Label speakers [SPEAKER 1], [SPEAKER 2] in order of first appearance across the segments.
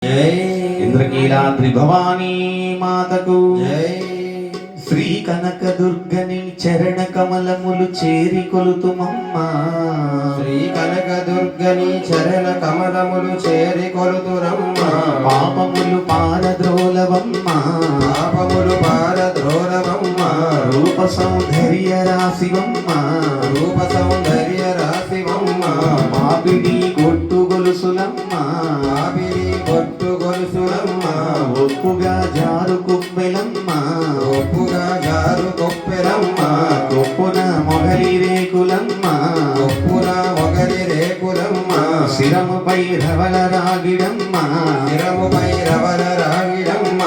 [SPEAKER 1] ఇంద్రకీలాద్రి భవానీ మాతకు శ్రీ కనక దుర్గని చరణ కమలములు చేరి కొలుతుమమ్మ.
[SPEAKER 2] శ్రీ కనక దుర్గని చరణ కమలములు చేరి కొలుతురమ్మ.
[SPEAKER 1] పాపములు పారద్రోలవమ్మ,
[SPEAKER 2] పాపములు పారద్రోలవమ్మ.
[SPEAKER 1] రూప సౌందర్య రాశివమ్మ,
[SPEAKER 2] రూప సౌందర్య రాశివమ్మ.
[SPEAKER 1] పాపిడి కొట్టు గొలుసులమ్మ,
[SPEAKER 2] పాపిడి కొట్టు గొలుసులమ్మ.
[SPEAKER 1] ఒప్పుగా జారు కుమ్మెలమ్మ,
[SPEAKER 2] ఒప్పుగా జారు కొప్పెలమ్మ.
[SPEAKER 1] కొప్పున మొగలి రేకులమ్మ,
[SPEAKER 2] కొప్పున మొగలి రేకులమ్మ.
[SPEAKER 1] శిరముపై రవల రాగిడమ్మ,
[SPEAKER 2] శిరముపై రవల రాగిడమ్మ.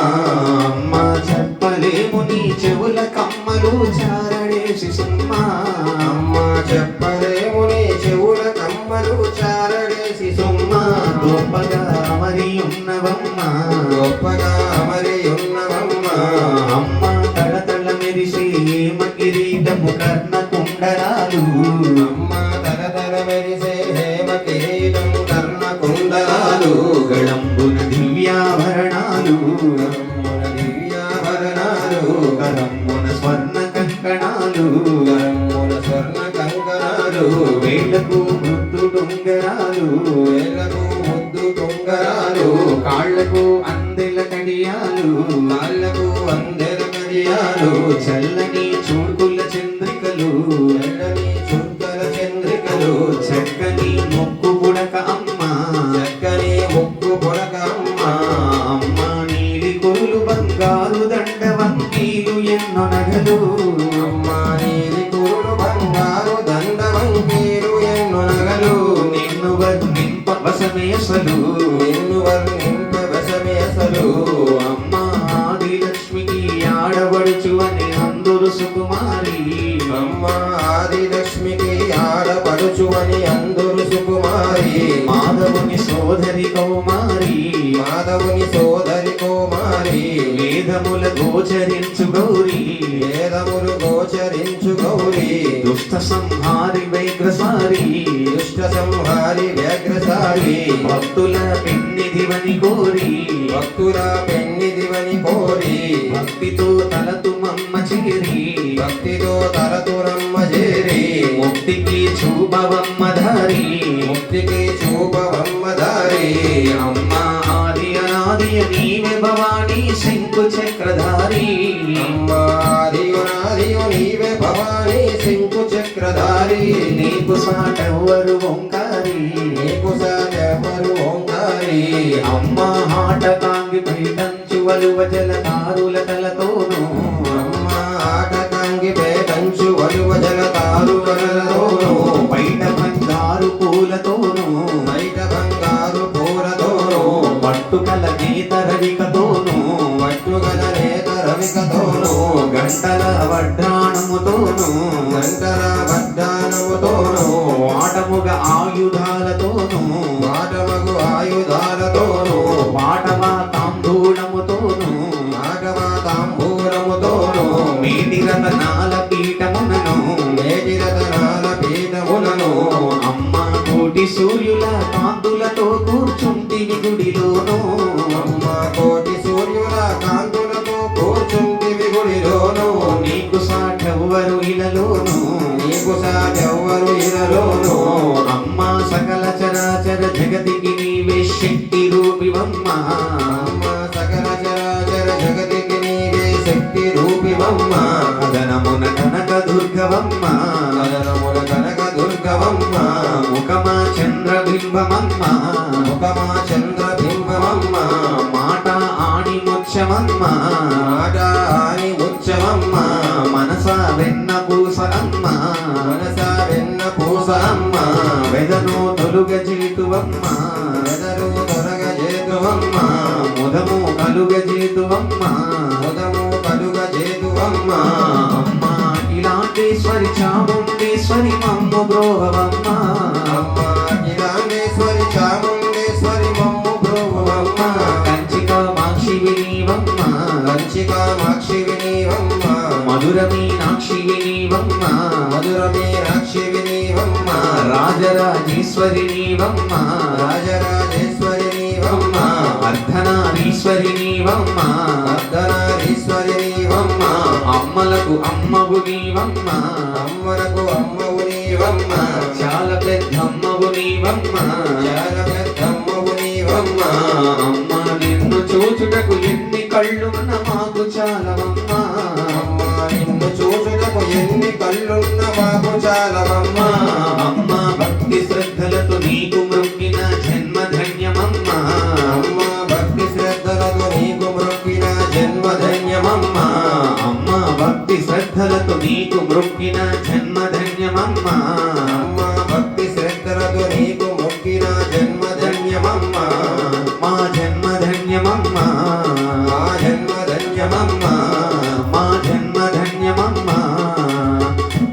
[SPEAKER 1] అమ్మ చెప్పలేము నీ చెవుల కమ్మలు చారడేసి సుమ్మ.
[SPEAKER 2] అమ్మ చెప్పలేము నీ చెవుల కమ్మలు చారడేసి సుమ్మ.
[SPEAKER 1] గొప్పగా మరి ఉన్నవమ్మ,
[SPEAKER 2] గొప్పగా మరి ఉన్నవమ్మ.
[SPEAKER 1] అమ్మ తడతడ మెరిసే కిరీటము కర్ణ కుండరాలు,
[SPEAKER 2] అమ్మ తరతర మెరిసే హేమ కిరీటం కర్ణ కుండలాలు.
[SPEAKER 1] గళంబున దివ్యాభరణాలు,
[SPEAKER 2] గళంబున దివ్యాభరణాలు.
[SPEAKER 1] కరమ్మున స్వర్ణ కంకణాలు,
[SPEAKER 2] గళంబున స్వర్ణ కంకణాలు.
[SPEAKER 1] వేళ్లకు మృత్తు డొంగరాలు,
[SPEAKER 2] వేళ్లకు ముద్దు టుంగరాలు.
[SPEAKER 1] కాళ్లకు అందెల కడియాలు,
[SPEAKER 2] కాళ్ళకు అందెల కడియాలు.
[SPEAKER 1] చల్లని చూడుకుల చంద్రికలు,
[SPEAKER 2] ఎల్లని చుక్కల చంద్రికలు.
[SPEAKER 1] చక్కని మొక్కు పుడక అమ్మ,
[SPEAKER 2] చక్కని ముక్కు పొడక అమ్మ.
[SPEAKER 1] అమ్మ నీలి కొరులు బంగారు దండ వంకీలు ఎన్నో నగలు,
[SPEAKER 2] అమ్మ నీలి కురులు బంగారు దండ వంకీలు ఎన్నో నగలు.
[SPEAKER 1] నిన్ను వర్ణింప వసమేసలు,
[SPEAKER 2] నిన్ను వర్ణింప వశమేసలు.
[SPEAKER 1] అమ్మ ఆదిలక్ష్మికి ఆడబడుచు అని అందరు సుకుమారి,
[SPEAKER 2] అమ్మ ఆదిలక్ష్మికి ఆడపడుచు అని అందరు సుకుమారి.
[SPEAKER 1] మాధవుని సోదరి కౌమారి,
[SPEAKER 2] మాధవుని సోదరి కుమారి.
[SPEAKER 1] వేదముల గోచరించు గౌరీ,
[SPEAKER 2] వేదములు గోచరించు గౌరీ.
[SPEAKER 1] దుష్ట సంహారి వైగ్రసారి,
[SPEAKER 2] దుష్ట సంహారి వ్యాఘ్రసారి.
[SPEAKER 1] భక్తుల పెన్నిధివని కోరి,
[SPEAKER 2] భక్తుల పెన్నిదివని కోరి.
[SPEAKER 1] భక్తితో తలతుమమ్మ చేరి,
[SPEAKER 2] భక్తితో తరతురమ్మ చేరి.
[SPEAKER 1] ముక్తికి చూపవమ్మ దారి,
[SPEAKER 2] ముక్తికి చూపవమ్మ దారి.
[SPEAKER 1] అమ్మ ఆది అనాది నీవే భవానీ శంకు చక్రధారి,
[SPEAKER 2] అమ్మ ఆదియునాదియు నీవే భవానీ శంకు చక్రధారి.
[SPEAKER 1] నీకు సాటెవ్వరు ఓంకారి,
[SPEAKER 2] నీకు సాటెవ్వరు ఓంకారి.
[SPEAKER 1] అమ్మ హాట కాంగి పైటంచు వలువ జలధారుల తలతోను,
[SPEAKER 2] అమ్మ ఆటకాంగి పేటంచు వలువ జలతారులతోను.
[SPEAKER 1] బయట బంగారు పూలతోను,
[SPEAKER 2] బయట బంగారు పూలతోను.
[SPEAKER 1] పట్టుకల గీత రవికతోను,
[SPEAKER 2] పట్టుగల నేత రవికతోను.
[SPEAKER 1] గంటల వడ్డాణముతోను,
[SPEAKER 2] గంటల వడ్డానముతోను.
[SPEAKER 1] వాటముగ ఆయుధాలతోను,
[SPEAKER 2] వాటమగు ఆయుధాలతోను.
[SPEAKER 1] వాటమా తాంబూలముతోను,
[SPEAKER 2] ఆటమా తాంబూలముతోను.
[SPEAKER 1] మేటి రతనాల పీఠమునను,
[SPEAKER 2] మేటి రతనాల పీఠములను.
[SPEAKER 1] అమ్మ కోటి సూర్యుల కాంతులతో కూర్చుంటివి గుడిలోను,
[SPEAKER 2] అమ్మ కోటి సూర్యుల కాంతులతో కూర్చుంటివి గుడిలోను.
[SPEAKER 1] నీకు సాటెవ్వరు ఇలలోను,
[SPEAKER 2] నీకు సాటెవ్వరు ఇలలోను.
[SPEAKER 1] అమ్మ సకల చరాచర జగతికి నీవే శక్తి రూపివమ్మ,
[SPEAKER 2] అమ్మ సకల చరాచర జగతికి నీవే శక్తి రూపివమ్మ.
[SPEAKER 1] కదనమున కనక దుర్గవమ్మ,
[SPEAKER 2] కదనముల కనక దుర్గవమ్మ.
[SPEAKER 1] ముఖమా చంద్రబింబమమ్మ,
[SPEAKER 2] ముఖమా చంద్రబింబమమ్మ.
[SPEAKER 1] మాట ఆడి ముచ్చమమ్మ,
[SPEAKER 2] మాట ఆని ఉత్సవమ్మ.
[SPEAKER 1] మనస వెన్న పూస అమ్మ,
[SPEAKER 2] మనస వెన్న పూస అమ్మ.
[SPEAKER 1] వెదను తొలుగ చేతువమ్మ,
[SPEAKER 2] వెదరు తొలగ చేతువమ్మ.
[SPEAKER 1] ముదము కలుగ చేతువమ్మ,
[SPEAKER 2] ముదము కలుగ చేతువమ్మ.
[SPEAKER 1] అమ్మ ఇలాంటేశ్వరి చాముండేశ్వరి మమ్ము బ్రోహవమ్మ,
[SPEAKER 2] అమ్మ కిరాండేశ్వరి చాముండేశ్వరి మమ్ము బ్రోవమ్మ.
[SPEAKER 1] కంచి కామాక్షి వినీవమ్మ,
[SPEAKER 2] కంచి కామాక్షి వినీవమ్మ.
[SPEAKER 1] మధుర మీనాక్షి వినీవమ్మ,
[SPEAKER 2] మధుర మీనాక్షి వినీవమ్మ.
[SPEAKER 1] రాజరాజేశ్వరి నీవమ్మ,
[SPEAKER 2] రాజరాజేశ్వరి నీవమ్మ.
[SPEAKER 1] అర్ధ అర్ధనారీశ్వరి నీవమ్మ
[SPEAKER 2] అర్ధనారీశ్వరి నీవమ్మ
[SPEAKER 1] అమ్మలకు అమ్మవు నీవమ్మ
[SPEAKER 2] అమ్మలకు అమ్మవు నీవమ్మ
[SPEAKER 1] చాలా పెద్దమ్మవు నీవమ్మ
[SPEAKER 2] చాలా పెద్దమ్మవు నీవమ్మ
[SPEAKER 1] అమ్మ నిన్ను చూచుటకు ఎన్ని కళ్ళున్న మాకు చాలవమ్మ
[SPEAKER 2] అమ్మ నిన్ను చూసుటకు ఎన్ని కళ్ళున్న మాకు చాలవమ్మ
[SPEAKER 1] అమ్మ భక్తి శ్రద్ధలతో నీకు మృక్కిన జన్మ ధన్యమమ్మ
[SPEAKER 2] అమ్మ భక్తి శ్రద్ధలతో నీకు మృక్కిన జన్మ ధన్యమమ్మ
[SPEAKER 1] అమ్మ భక్తి శ్రద్ధలతో నీకు మృక్కిన జన్మ ధన్యమమ్మ
[SPEAKER 2] అమ్మ భక్తి శ్రద్ధలతో నీకు మొక్కిన జన్మ ధన్యమమ్మ
[SPEAKER 1] మా జన్మ ధన్యమమ్మ
[SPEAKER 2] మా జన్మ ధన్యమమ్మ
[SPEAKER 1] మా జన్మ ధన్యమమ్మ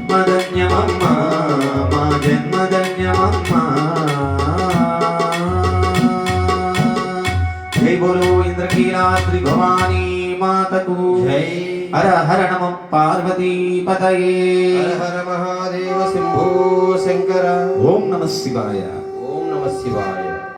[SPEAKER 1] మా ధన్యమమ్మ మా జన్మ ధన్యమమ్మ జై బోలో ఇంద్రకీలాద్రి భవానీ మాతకు
[SPEAKER 2] జై
[SPEAKER 1] హర హర నమ పార్వతీ పతయే
[SPEAKER 2] హర హర మహాదేవ శంభో శంకర
[SPEAKER 1] ఓం నమ శివాయ
[SPEAKER 2] ఓం నమ శివాయ